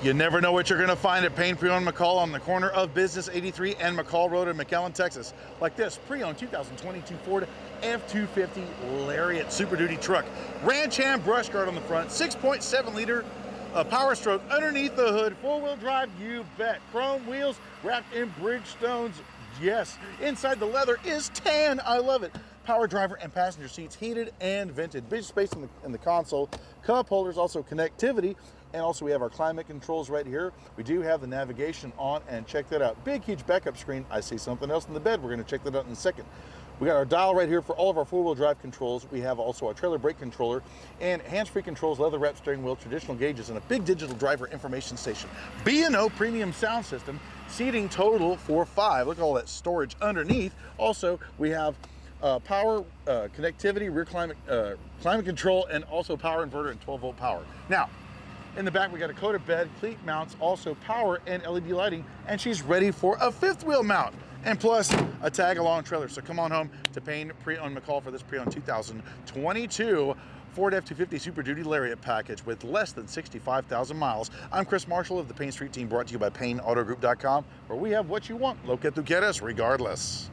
You never know what you're going to find at Payne Pre Owned McColl on the corner of Business 83 and McCall Road in McAllen, Texas. Like this pre-owned 2022 Ford F-250 Lariat Super Duty truck. Ranch hand brush guard on the front, 6.7 liter power stroke underneath the hood, four-wheel drive, you bet. Chrome wheels wrapped in Bridgestones, yes. Inside the leather is tan, I love it. Power driver and passenger seats heated and vented. Big space in the console. Cup holders, also connectivity. And also we have our climate controls right here. We do have the navigation on, and check that out. Big, huge backup screen. I see something else in the bed. We're gonna check that out in a second. We got our dial right here for all of our four-wheel drive controls. We have also our trailer brake controller and hands-free controls, leather wrapped steering wheel, traditional gauges, and a big digital driver information station. B&O premium sound system, seating total for 5. Look at all that storage underneath. Also, we have power, connectivity, rear climate control, and also power inverter and 12-volt power. Now, in the back, we got a coated bed, cleat mounts, also power and LED lighting, and she's ready for a fifth wheel mount, and plus a tag-along trailer. So come on home to Payne Pre Owned McColl for this pre-owned 2022 Ford F-250 Super Duty Lariat package with less than 65,000 miles. I'm Chris Marshall of the Payne Street Team, brought to you by PayneAutoGroup.com, where we have what you want. Lo que tu quieres, regardless.